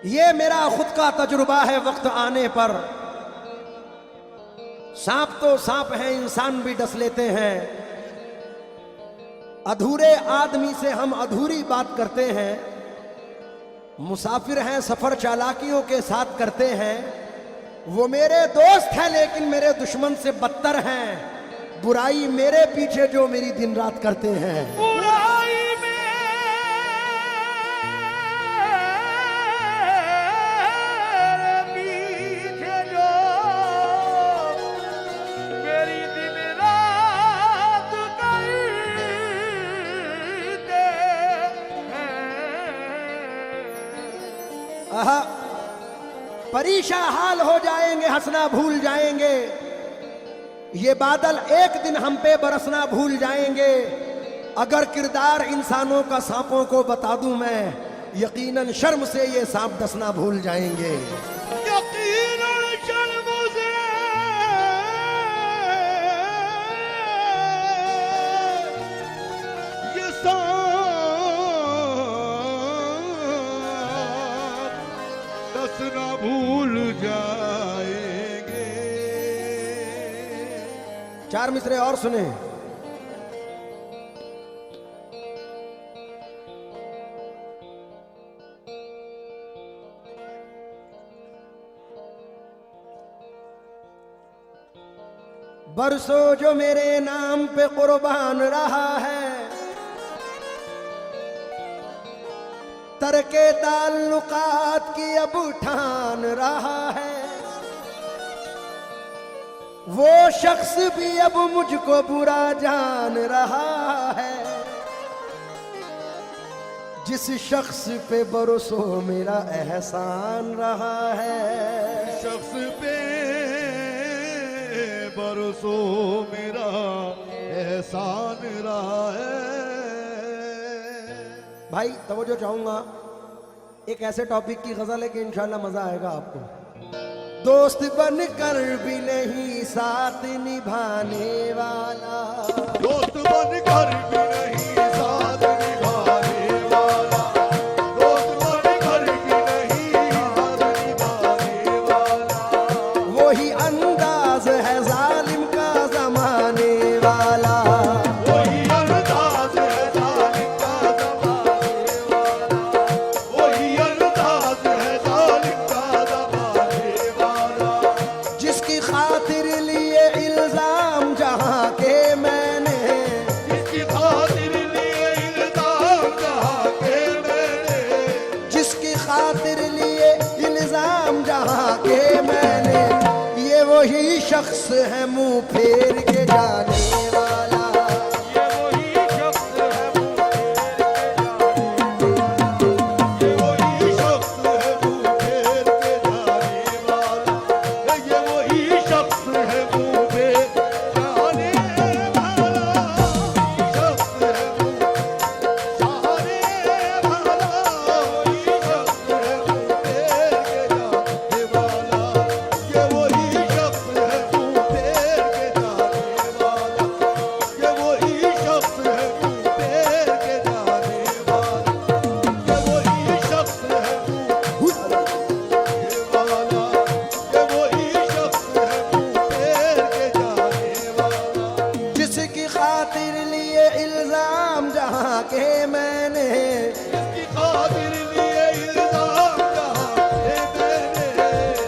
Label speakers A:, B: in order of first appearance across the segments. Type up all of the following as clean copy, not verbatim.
A: ये मेरा खुद का तजुर्बा है। वक्त आने पर सांप तो सांप है, इंसान भी डस लेते हैं। अधूरे आदमी से हम अधूरी बात करते हैं। मुसाफिर हैं, सफर चालाकियों के साथ करते हैं। वो मेरे दोस्त हैं लेकिन मेरे दुश्मन से बदतर हैं। बुराई मेरे पीछे जो मेरी दिन रात करते हैं।
B: बुराई
A: परेशान हाल हो जाएंगे, हंसना भूल जाएंगे। ये बादल एक दिन हम पे बरसना भूल जाएंगे। अगर किरदार इंसानों का सांपों को बता दूं मैं, यकीनन शर्म से ये सांप डसना भूल जाएंगे।
B: यकीनन शर्म से ये सांप डसना भूल जाएंगे।
A: चार मिसरे और सुने। बरसों जो मेरे नाम पे कुर्बान रहा है, तरके ताल्लुकात की अब ठान रहा है। वो शख्स भी अब मुझको बुरा जान रहा है। जिस शख्स पे बरसों मेरा एहसान रहा है।
B: शख्स पे बरसों मेरा एहसान रहा है।
A: भाई तवज्जो चाहूंगा, एक ऐसे टॉपिक की गजल है कि इंशाल्लाह मजा आएगा आपको। दोस्त बनकर भी नहीं साथ निभाने वाला,
B: दोस्त बनकर भी नहीं साथ निभाने वाला, दोस्त बनकर भी नहीं साथ निभाने वाला।
A: वही अंदाज है जालिम का जमाने वाला,
B: वही अंदाज है जालिम का जमाने वाला, वही अंदाज है जालिम का जमाने वाला।
A: जिसकी खातिर लिए इल्जाम जहां के मैंने,
B: जिसकी खातिर लिए इल्जाम जहां के मैंने,
A: जिसकी खातिर लिए इल्जाम जहां के मैंने, ये वही शख्स है मुंह फेर के जाने वाला।
B: ये वही शख्स है मुंह फेर के जाने वाला। ये वही शख्स है मुंह फेर के जाने वाला। ये वही शख्स है मुंह फेर के जाने वाला। वही शख्स है मुंह फेर के जाने वाला। ये वही शख्स है मुंह फेर के जाने वाला। ये वही शख्स है मुंह फेर के जाने वाला। ये वही शख्स है मुंह वाला। ये वही शख्स है मुंह फेर के जाने वाला।
A: जिसकी खातिर लिए इल्जाम जहां के मैंने,
B: जिसकी खातिर लिए इल्जाम जहां के मैंने,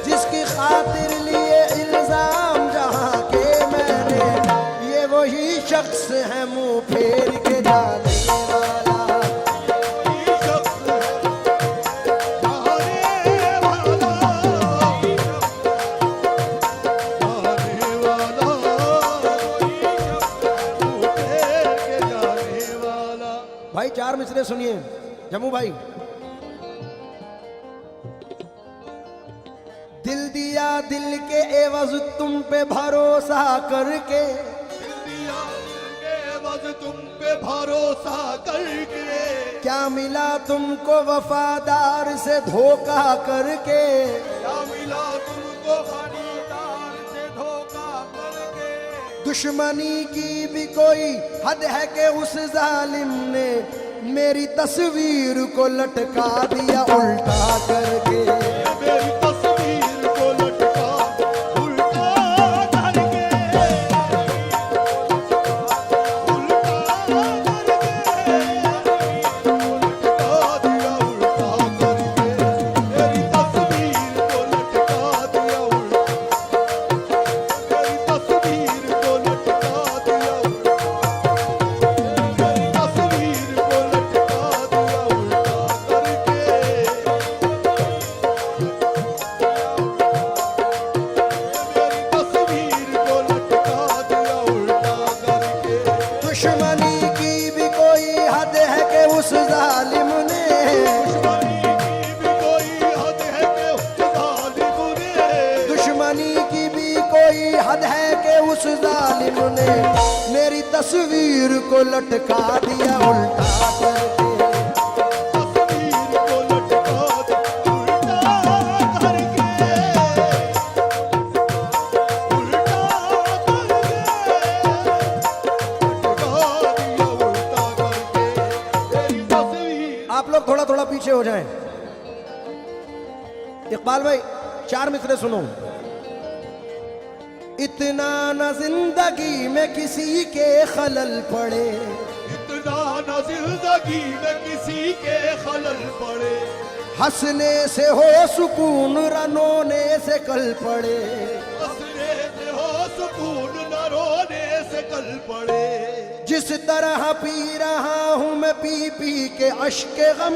A: जिसकी खातिर लिए इल्जाम जहां के मैंने, ये वही शख्स है मुंह फेर के जाने वाला।
B: वही शख्स है जाने वाला। जाने वाला। वही शख्स है मुंह फेर के जाने वाला।
A: भाई चार मिसरे सुनिए जम्मू भाई। दिल दिया दिल के एवज तुम पे भरोसा करके,
B: दिया के वज तुम पे भरोसा करके,
A: क्या मिला तुमको वफादार से धोखा करके।
B: क्या मिला तुमको खरीदार से धोखा करके।
A: दुश्मनी की भी कोई हद है कि उस जालिम ने मेरी तस्वीर को लटका दिया उल्टा करके। उस जालिम ने मेरी तस्वीर को लटका दिया उल्टा करके।
B: तस्वीर को लटका दे उल्टा करके, उल्टा करके, लटका दिया उल्टा करके तेरी तस्वीर।
A: आप लोग थोड़ा थोड़ा पीछे हो जाएं। इकबाल भाई 4 मिसरे सुनो। इतना न जिंदगी में किसी के खलल पड़े,
B: इतना न जिंदगी में किसी के खलल पड़े,
A: हंसने से हो सुकून रोने से कल पड़े।
B: हंसने से हो सुकून न रोने से कल पड़े।
A: जिस तरह पी रहा हूं मैं पी पी के अश्के गम,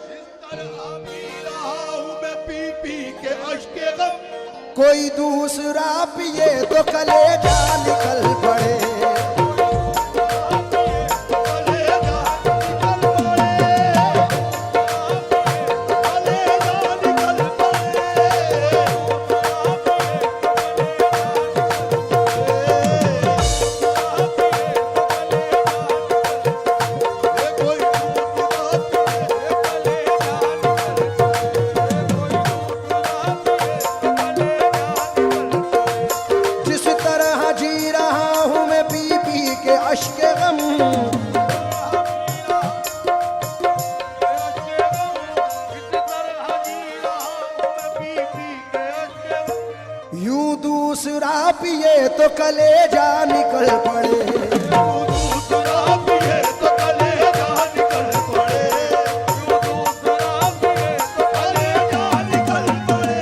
B: जिस तरह पी रहा हूं मैं पी पी के अश्के गम,
A: कोई दूसरा पिए तो कलेजा निकल पड़े।
B: कलेजा निकल पड़े, कलेजा निकल
A: जिस तरह जी रहा हूं मैं पी पी के अश्के गम, यूं दूसरा पिए तो कलेजा निकल पड़े।
B: दूसरा पिए तो कलेजा निकल पड़े, दूसरा पिए तो कलेजा निकल पड़े,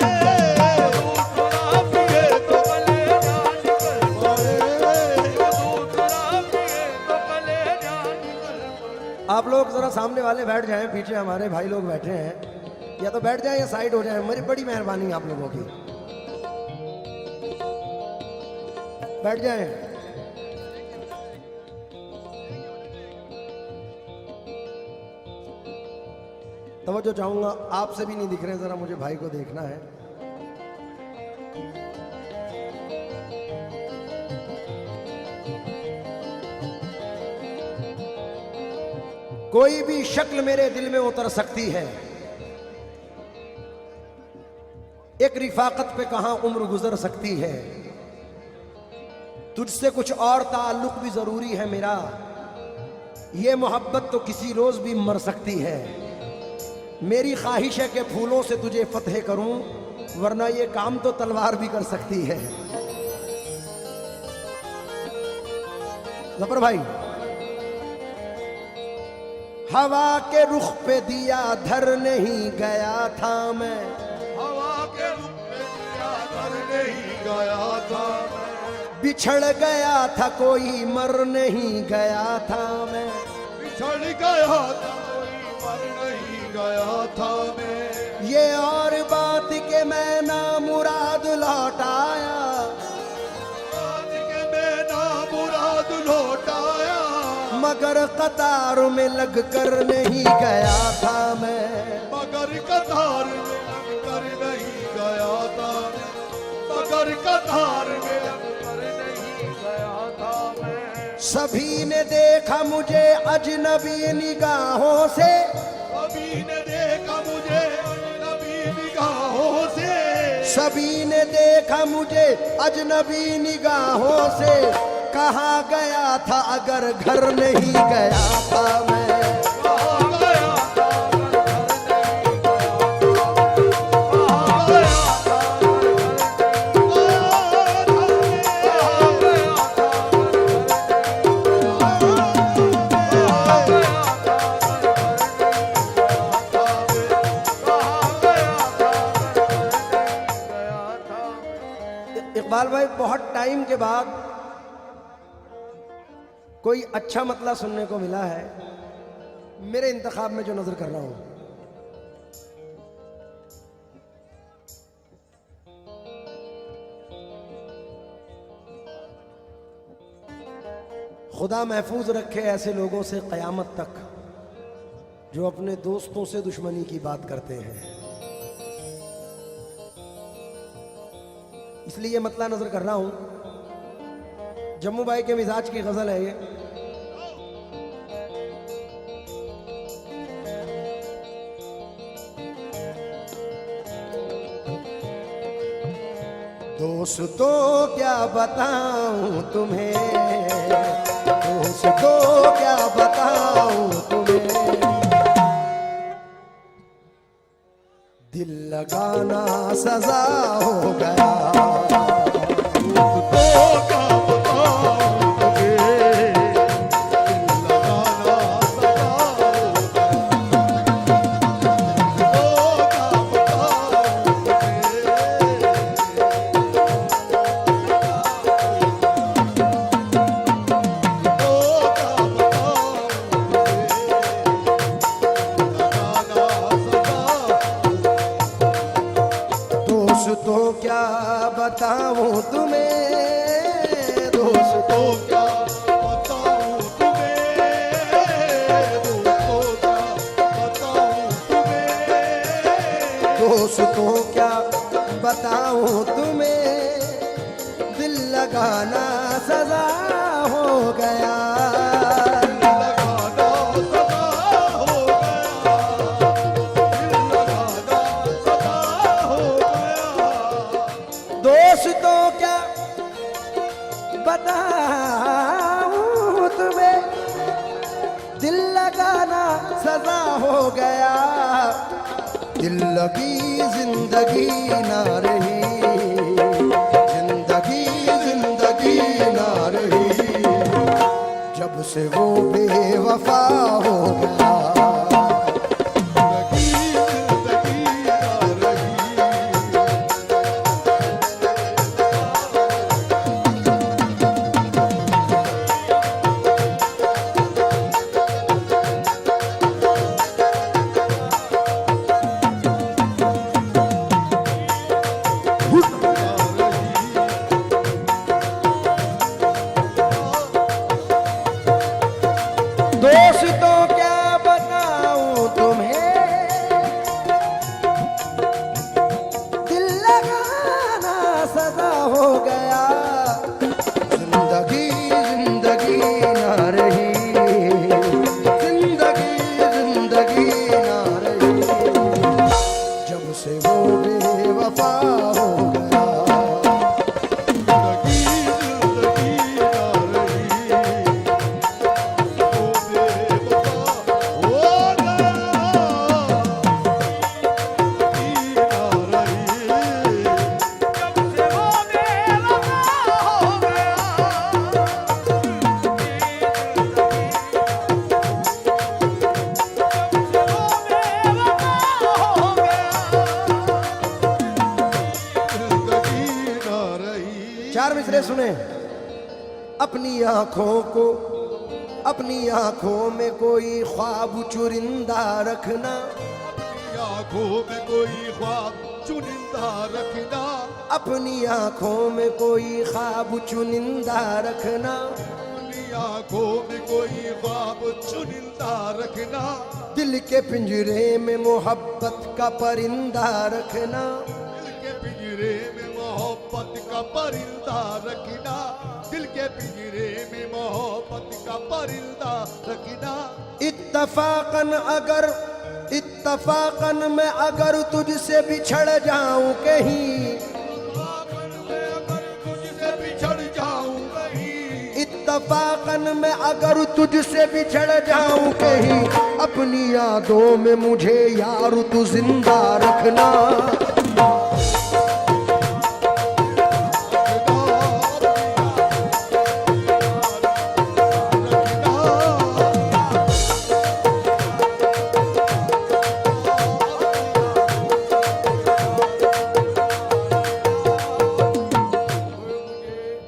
B: दूसरा पिए तो कलेजा निकल पड़े, दूसरा पिए तो कलेजा निकल पड़े।
A: आप लोग जरा सामने वाले बैठ जाएं, पीछे हमारे भाई लोग बैठे हैं, या तो बैठ जाएं या साइड हो जाएं। मेरी बड़ी मेहरबानी आप लोगों की, बैठ जाएं। तवज्जो चाहूंगा, आपसे भी नहीं दिख रहे, जरा मुझे भाई को देखना है। कोई भी शक्ल मेरे दिल में उतर सकती है, एक रिफाकत पे कहां उम्र गुजर सकती है। तुझसे कुछ और ताल्लुक भी जरूरी है मेरा, ये मोहब्बत तो किसी रोज भी मर सकती है। मेरी ख्वाहिश है कि फूलों से तुझे फतह करूं, वरना ये काम तो तलवार भी कर सकती है। जफर भाई, हवा के रुख पे दिया धर नहीं गया था मैं,
B: हवा के रुख पे दिया धर नहीं गया था मैं,
A: बिछड़ गया था कोई मर नहीं गया था मैं,
B: बिछड़ गया था कोई मर नहीं गया था मैं।
A: ये और बात के मैं ना मुराद लौट आया,
B: आज के मैं ना मुराद लौट आया,
A: मगर कतार में लग कर नहीं गया था मैं,
B: मगर कतार में लग कर नहीं गया था मैं, मगर कतार में लग कर नहीं गया था मैं।
A: सभी ने देखा मुझे अजनबी निगाहों से,
B: सभी ने देखा मुझे अजनबी निगाहों से,
A: सभी ने देखा मुझे अजनबी निगाहों से। कहाँ गया था अगर घर नहीं गया था मैं,
B: कहाँ गया था अगर घर नहीं गया था, कहाँ गया था
A: इकबाल भाई, बहुत टाइम के बाद कोई अच्छा मतला सुनने को मिला है मेरे इंतखाब में जो नजर कर रहा हूं। खुदा महफूज रखे ऐसे लोगों से कयामत तक जो अपने दोस्तों से दुश्मनी की बात करते हैं। इसलिए मतला नजर कर रहा हूं जम्मू भाई के मिजाज की गजल है ये। दोस्तों क्या बताऊं तुम्हें, दोस्तों क्या बताऊं तुम्हें, दिल लगाना सजा हो गया। दोस्तों क्या बताऊं तुम्हें, दोस्तों क्या
B: बताऊं तुम्हें, दोस्तों क्या बताऊं तुम्हें,
A: दोस्तों क्या बताऊं तुम्हें, दिल लगाना सजा हो गया।
B: लगाना सदा हो गया, दिल लगाना सदा हो गया।
A: दोस्तों क्या बताऊं तुम्हें, दिल लगाना सजा हो गया। दिल लगी जिंदगी ना रही, जिंदगी जिंदगी ना रही, जब से वो बेवफा हो गया।
B: जिंदगी ना रही,
A: दोस्तों क्या बताऊं तुम्हें, दिल लगाना सजा हो गया। जिंदगी जिंदगी ना रही, जिंदगी जिंदगी ना रही, जब से वो बेवफा हो गया।
B: जिंदगी ना रही, ओ बेवफा हो गया। जिंदगी ना रही, जब से वो बेवफा हो जिंदगी ना रही।
A: चार मिसरे सुने। अपनी आंखों को, अपनी आंखों में कोई ख्वाब चुरिंदा रखना,
B: अपनी आंखों में कोई ख्वाब चुनिंदा रखना,
A: अपनी आंखों में कोई ख्वाब चुनिंदा रखना।
B: अपनी आंखों में कोई ख्वाब चुनिंदा रखना,
A: दिल के पिंजरे में मोहब्बत का परिंदा रखना।
B: दिल के पिंजरे में मोहब्बत का परिंदा रखना, दिल के पिंजरे में मोहब्बत का परिंदा रखना।
A: इत्तफाकन अगर, इत्तफाकन मैं अगर तुझसे बिछड़ जाऊं कहीं,
B: अगर तुझसे बिछड़ जाऊं कहीं,
A: इत्तफाकन मैं अगर तुझसे बिछड़ जाऊं कहीं, अपनी यादों में मुझे यार तू जिंदा रखना।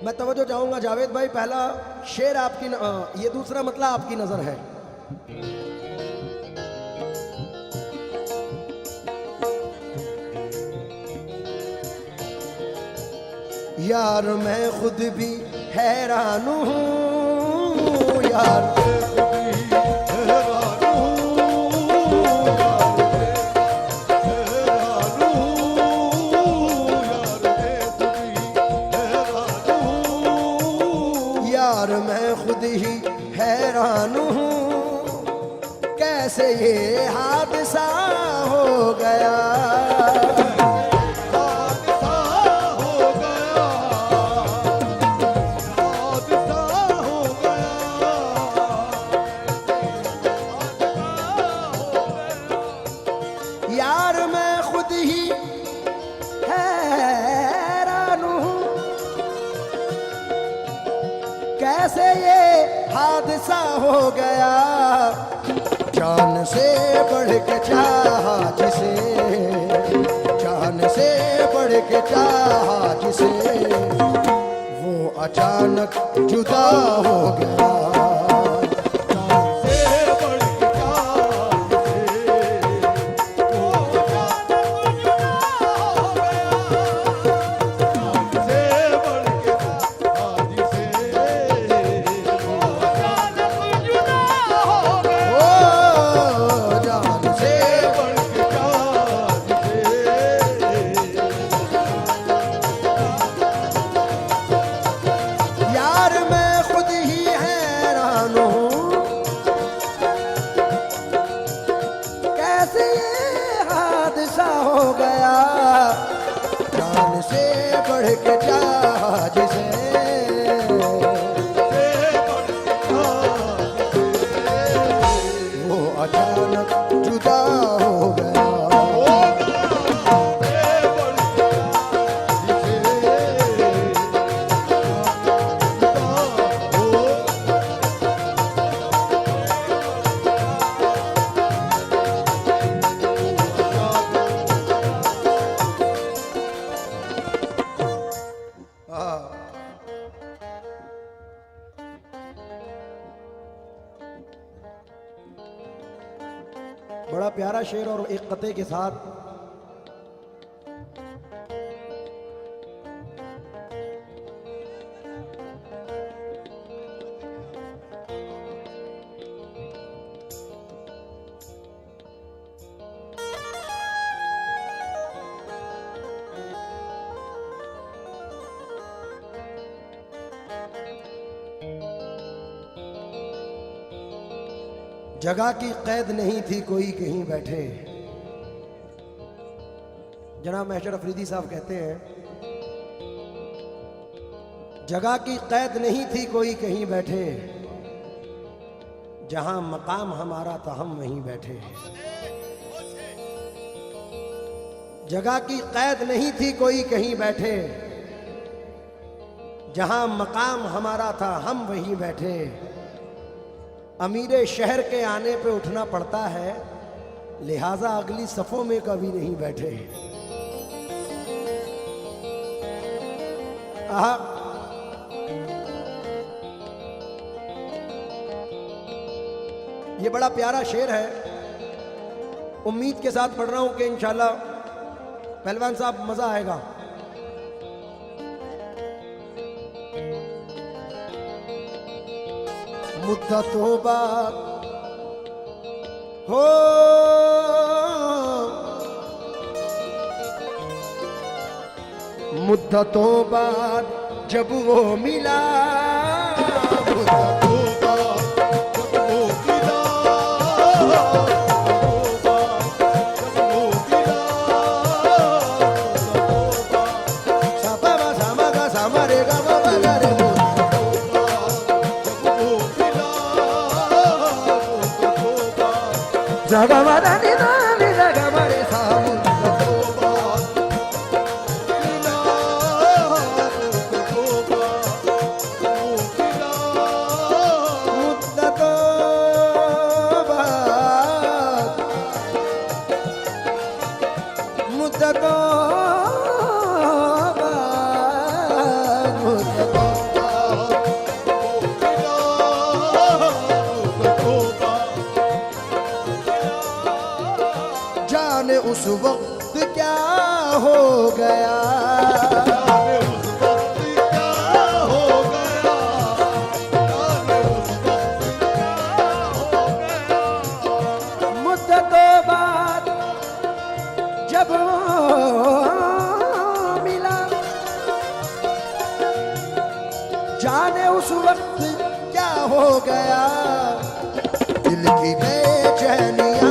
A: मैं तवज्जो चाहूंगा जावेद भाई, पहला शेर आपकी ये दूसरा मतलब आपकी नजर है। यार मैं खुद भी हैरान हूँ यार, कैसे ये हादसा हो गया।
B: हादसा हो गया, हादसा हो गया,
A: यार मैं खुद ही हैरान हूँ, कैसे ये हादसा हो गया। जान से बढ़ के चाहा जिसे, जान से बढ़ के चाहा जिसे, वो अचानक जुदा हो गया।
B: से बढ़ के चाहे, वो अचानक जुदा हो गया। से बढ़ के चाहे से, वो अचानक जुदा हो गया।
A: ओ जान से
B: बढ़ के चाहे
A: यार मैं खुद ही हैरान हूँ, कैसे ये हादसा हो गया। जान से बढ़ के चाहा जिसे, वो अचानक जुदा हो गया। बड़ा प्यारा शेर और एक कते के साथ जगह की कैद नहीं थी कोई कहीं बैठे। जनाब महशर अफरीदी साहब कहते हैं, जगह की कैद नहीं थी कोई कहीं बैठे, जहां मकाम हमारा था हम वहीं बैठे। जगह की कैद नहीं थी कोई कहीं बैठे, जहां मकाम हमारा था हम वहीं बैठे। अमीरे शहर के आने पे उठना पड़ता है, लिहाजा अगली सफों में कभी नहीं बैठे। आहा, ये बड़ा प्यारा शेर है। उम्मीद के साथ पढ़ रहा हूं कि इंशाल्लाह पहलवान साहब मजा आएगा। मुद्दतों बाद हो, मुद्दतों बाद जब वो मिला, मुद्दतों जाने उस वक्त क्या हो गया,
B: उस वक्त क्या हो गया, उस वक्त क्या हो गया।
A: मुद्दतों बाद जब वो मिला, जाने उस वक्त क्या हो गया। दिल की बेचैनियां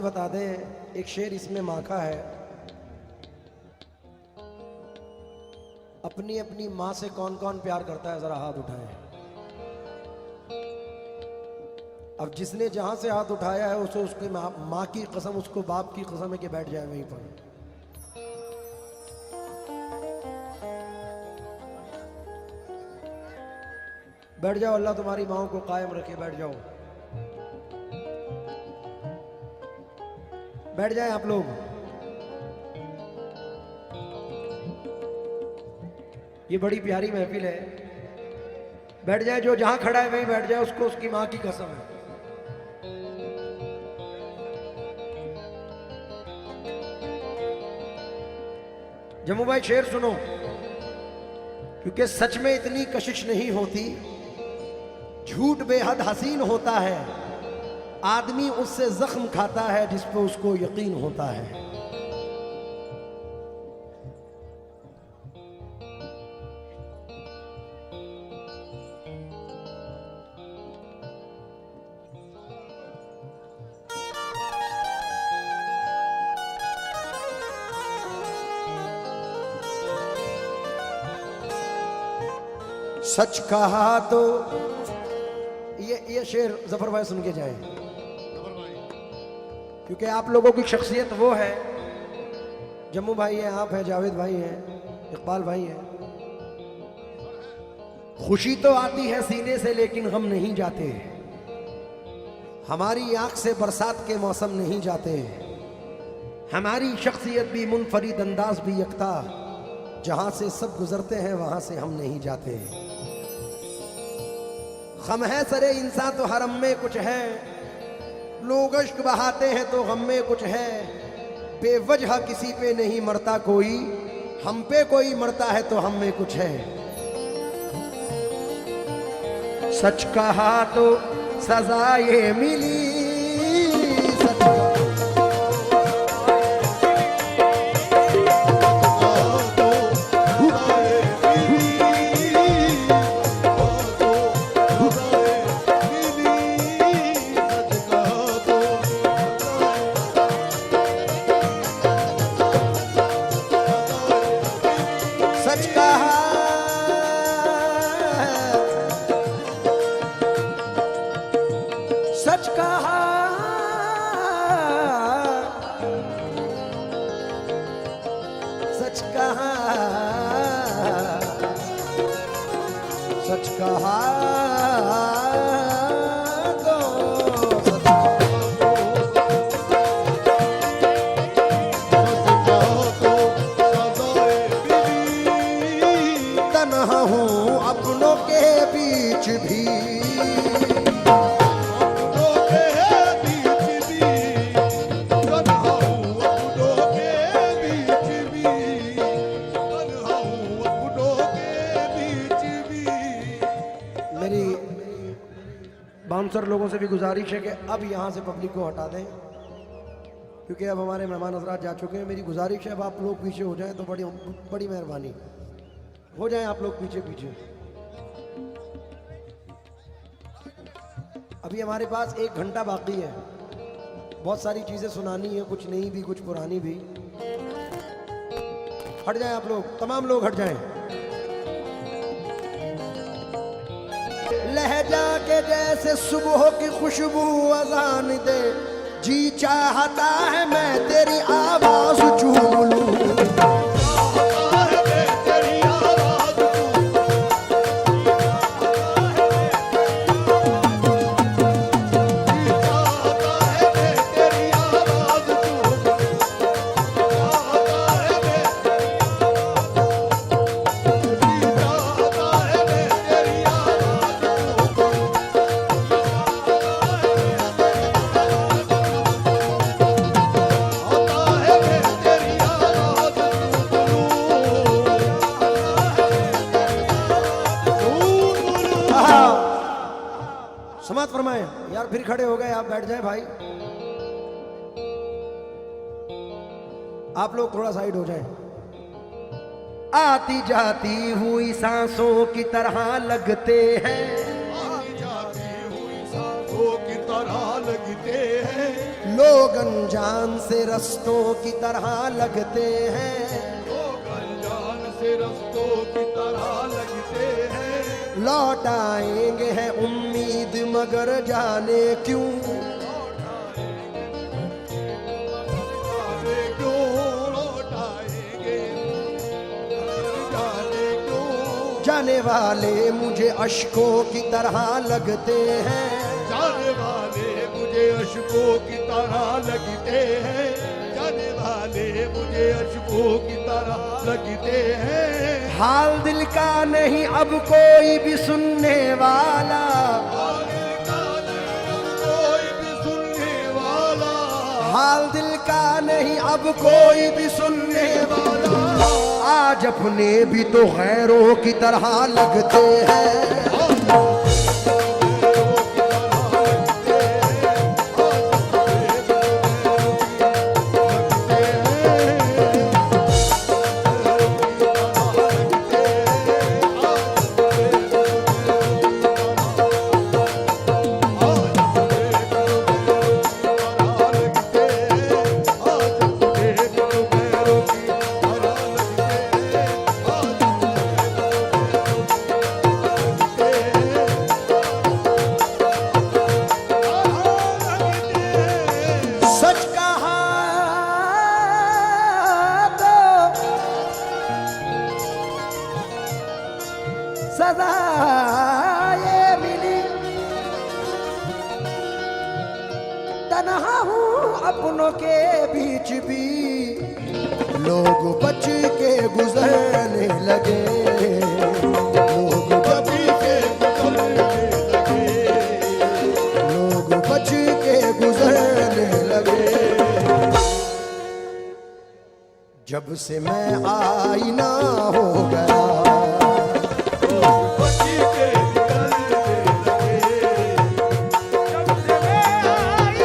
A: ये बता दें, एक शेर इसमें माखा है, अपनी अपनी माँ से कौन कौन प्यार करता है, जरा हाथ उठाएं। अब जिसने जहां से हाथ उठाया है उसे उसके माँ की कसम, उसको बाप की कसम है कि बैठ जाए वहीं पर। बैठ जाओ, अल्लाह तुम्हारी माओ को कायम रखे, बैठ जाओ, बैठ जाएं आप लोग। ये बड़ी प्यारी महफिल है, बैठ जाए, जो जहां खड़ा है वहीं बैठ जाए, उसको उसकी मां की कसम है। जम्मू भाई शेर सुनो, क्योंकि सच में इतनी कशिश नहीं होती, झूठ बेहद हसीन होता है, आदमी उससे जख्म खाता है जिस पर उसको यकीन होता है। सच कहा तो ये शेर जफर भाई सुन के जाएं, क्योंकि आप लोगों की शख्सियत वो है, जम्मू भाई है, आप हैं, जावेद भाई हैं, इकबाल भाई हैं। खुशी तो आती है सीने से लेकिन हम नहीं जाते, हमारी आंख से बरसात के मौसम नहीं जाते, हमारी शख्सियत भी मुनफरिद, अंदाज भी यकता, जहां से सब गुजरते हैं वहां से हम नहीं जाते। गम है सरे इंसान तो हरम में कुछ है, लोग अश्क बहाते हैं तो गम में कुछ है, बेवजह किसी पे नहीं मरता कोई, हम पे कोई मरता है तो हम में कुछ है। सच कहा तो सजा ये मिली, सच कहा, सच कहा, सच कहा तो तन्हा हूँ अपनों के बीच भी, बाउंसर लोगों से भी गुजारिश है कि अब यहाँ से पब्लिक को हटा दें, क्योंकि अब हमारे मेहमान हजरात जा चुके हैं। मेरी गुजारिश है अब आप लोग पीछे हो जाएं तो बड़ी बड़ी मेहरबानी हो जाए, आप लोग पीछे पीछे। अभी हमारे पास 1 घंटा बाकी है, बहुत सारी चीजें सुनानी है, कुछ नई भी कुछ पुरानी भी। हट जाएं आप लोग, तमाम लोग हट जाएं। लहजा के जैसे सुबह की खुशबू अजान दे, जी चाहता है मैं तेरी आवाज चूम लूं, समाप्त फरमाए यार। फिर खड़े हो गए, आप बैठ जाए भाई, आप लोग थोड़ा साइड हो जाएं। आती जाती हुई सांसों की तरह लगते हैं,
B: आती जाती हुई सांसों की तरह लगते हैं,
A: लोग अनजान से रस्तों की तरह लगते हैं,
B: लोग अनजान से रस्तों की तरह लगते हैं।
A: लौट आएंगे हैं उम्मीद मगर जाने क्यों,
B: जाने क्यों लौट आएंगे, जाने क्यों।
A: जाने वाले मुझे अश्कों की तरह लगते हैं,
B: जाने वाले मुझे अश्कों की तरह लगते हैं, जाने वाले मुझे अश्कों की तरह लगते हैं।
A: हाल दिल का नहीं अब कोई भी सुनने वाला,
B: आगे का नहीं कोई भी सुनने वाला,
A: हाल दिल का नहीं अब कोई भी सुनने वाला। आज अपने भी तो गैरों की तरह लगते हैं, सच कहा तो सदा ये मिली, तन्हा हूँ अपनों के बीच भी, लोग बच के गुजरने लगे, लोग बच के गुजरने लगे, लोग बच के गुजरने लगे। जब से मैं आईना हो गया,
B: बची के निकलने लगे, जब से मैं आईना हो गया,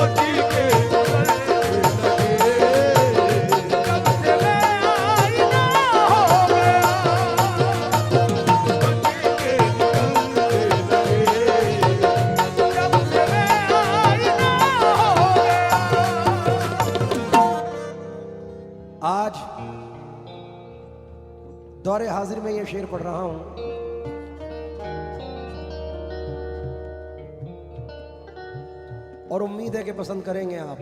B: बची के निकलने लगे, जब से मैं आईना हो गया, बची के निकलने लगे, जब से मैं आईना हो गया।
A: आज दौरे हाजिर में ये शेर पढ़ रहा हूं। और उम्मीद है कि पसंद करेंगे आप,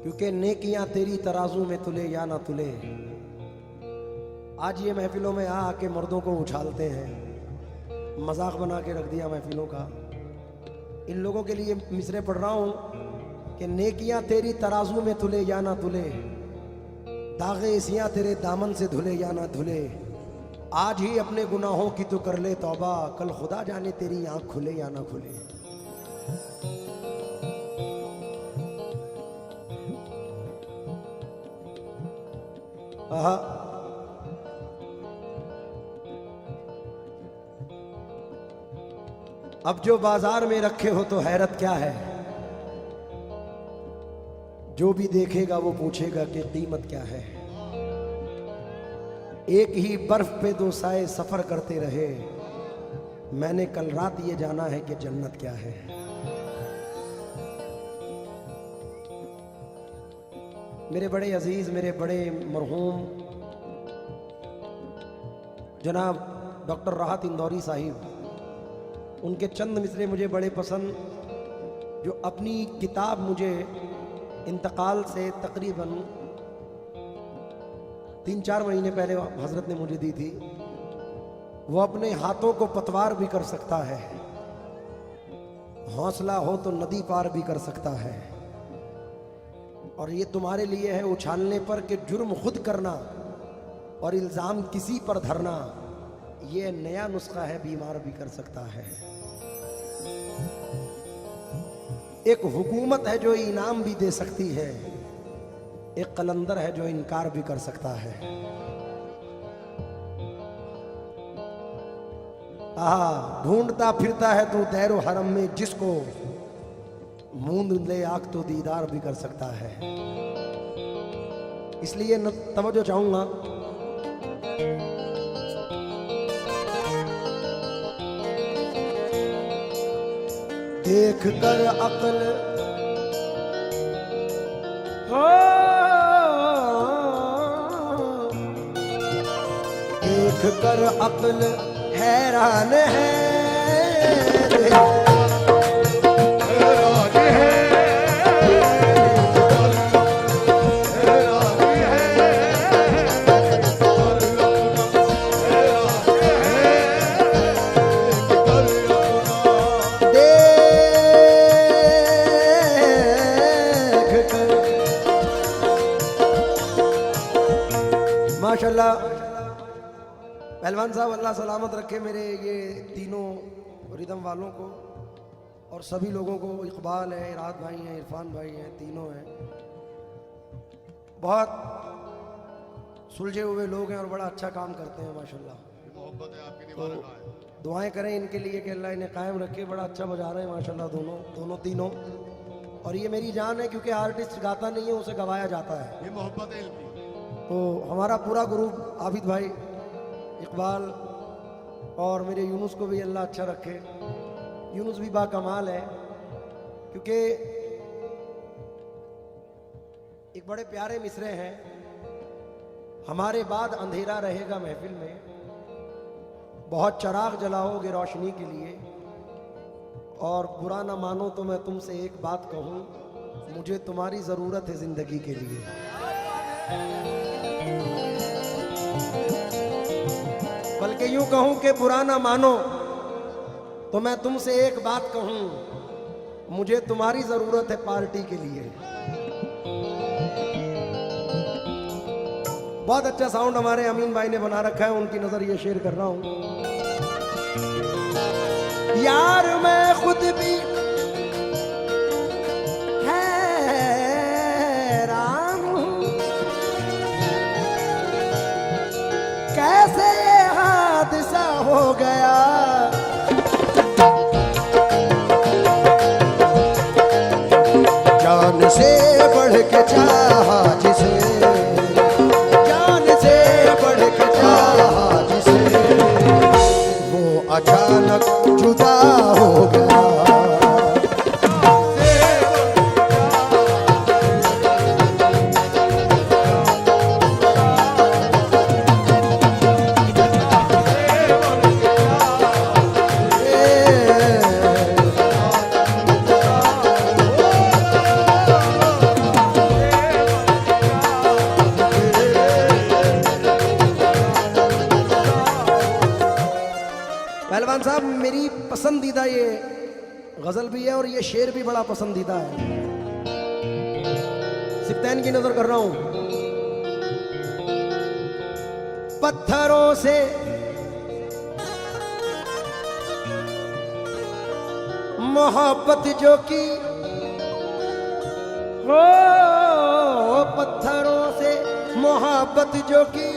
A: क्योंकि नेकियां तेरी तराजू में तुले या ना तुले। आज ये महफिलों में आ आके मर्दों को उछालते हैं, मजाक बना के रख दिया महफिलों का। इन लोगों के लिए मिसरे पढ़ रहा हूं कि नेकियां तेरी तराजू में तुले या ना तुले, दागे इसियां तेरे दामन से धुले या ना धुले। आज ही अपने गुनाहों की तो कर ले तौबा, कल खुदा जाने तेरी आंख खुले या ना खुले। आहा, अब जो बाजार में रखे हो तो हैरत क्या है, जो भी देखेगा वो पूछेगा कि कीमत क्या है। एक ही बर्फ पे दो साए सफर करते रहे, मैंने कल रात ये जाना है कि जन्नत क्या है। मेरे बड़े अजीज, मेरे बड़े मरहूम जनाब डॉक्टर राहत इंदौरी साहिब, उनके चंद मिसरे मुझे बड़े पसंद, जो अपनी किताब मुझे इंतकाल से तकरीबन 3-4 महीने पहले हजरत ने मुझे दी थी। वो अपने हाथों को पतवार भी कर सकता है, हौसला हो तो नदी पार भी कर सकता है। और ये तुम्हारे लिए है उछालने पर कि जुर्म खुद करना और इल्ज़ाम किसी पर धरना, ये नया नुस्खा है, बीमार भी कर सकता है। एक हुकूमत है जो इनाम भी दे सकती है, एक कलंदर है जो इनकार भी कर सकता है। ढूंढता फिरता है तो दैरो हरम में, जिसको मूंद ले आंख तो दीदार भी कर सकता है। इसलिए तवज्जो चाहूंगा, देख कर अक्ल हो, देख कर अक्ल हैरान है। माशाल्लाह पहलवान साहब, अल्लाह सलामत रखे मेरे ये तीनों रिदम वालों को और सभी लोगों को। इकबाल है, इराद भाई हैं, इरफान भाई हैं, तीनों हैं। बहुत सुलझे हुए लोग हैं और बड़ा अच्छा काम करते हैं माशाल्लाह।
B: मोहब्बत है आपकी,
A: तो
B: निभाना है।
A: दुआएं करें इनके लिए कि अल्लाह इन्हें कायम रखे। बड़ा अच्छा बजा रहे हैं माशाल्लाह दोनों तीनों। और ये मेरी जान है, क्योंकि आर्टिस्ट गाता नहीं है, उसे गवाया जाता है।
B: ये मोहब्बत है इनकी।
A: तो हमारा पूरा ग्रुप, आबिद भाई, इकबाल और मेरे यूनुस को भी अल्लाह अच्छा रखे। यूनुस भी बाकमाल है, क्योंकि एक बड़े प्यारे मिसरे हैं। हमारे बाद अंधेरा रहेगा महफिल में, बहुत चराग जलाओगे रोशनी के लिए, और बुरा ना मानो तो मैं तुमसे एक बात कहूँ, मुझे तुम्हारी ज़रूरत है ज़िंदगी के लिए। बल्कि यूं कहूं कि बुरा ना मानो तो मैं तुमसे एक बात कहूं, मुझे तुम्हारी जरूरत है पार्टी के लिए। बहुत अच्छा साउंड हमारे अमीन भाई ने बना रखा है, उनकी नजर ये शेयर कर रहा हूं। यार मैं खुद भी हैरान हूं, कैसे ये हादसा हो गया। जान से बढ़ के चाहा जिसे, जान से बढ़ के चाहा जिसे, वो अचानक जुदा हो गया। पहलवान साहब, मेरी पसंदीदा ये गजल भी है और ये शेर भी बड़ा पसंदीदा है। सिप्तैन की नजर कर रहा हूं। पत्थरों से मोहब्बत जो की हो, पत्थरों से मोहब्बत जो की,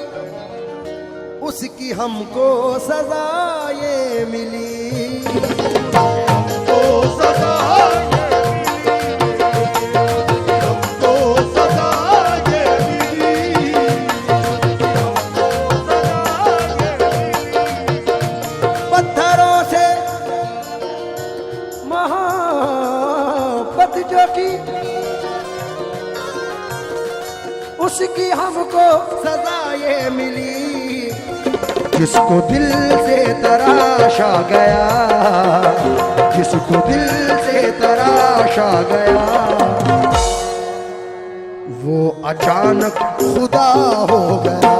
A: उसकी हमको सजा ये मिली।
B: हमको सजा ये मिली, हमको सजा ये मिली, हमको सजा ये मिली।
A: पत्थरों से मोहब्बत जो की, उसकी हमको सजा ये मिली। जिसको दिल से तराशा गया, जिसको दिल से तराशा गया, वो अचानक खुदा हो गया।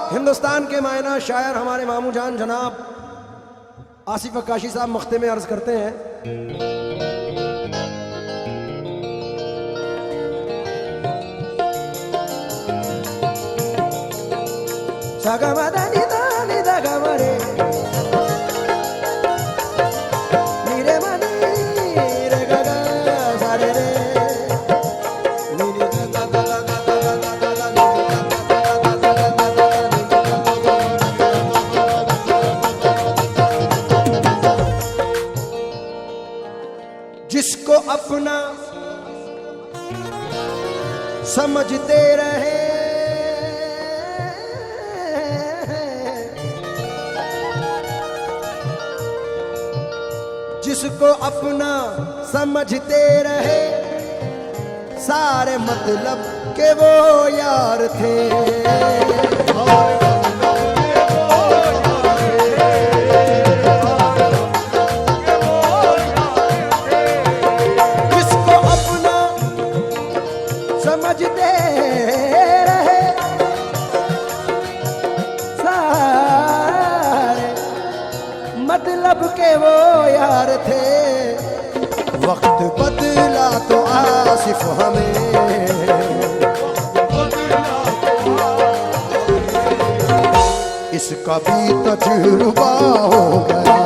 A: हिंदुस्तान के मायना शायर हमारे मामू जान जनाब आसिफ अक्काशी साहब मख्ते में अर्ज करते हैं। अपना समझते रहे, जिसको अपना समझते रहे, सारे मतलब के वो यार थे। जिसको अपना समझते रहे, सारे मतलब के वो यार थे। वक्त बदला तो आसिफ हमें, इसका भी तजुर्बा हो गया।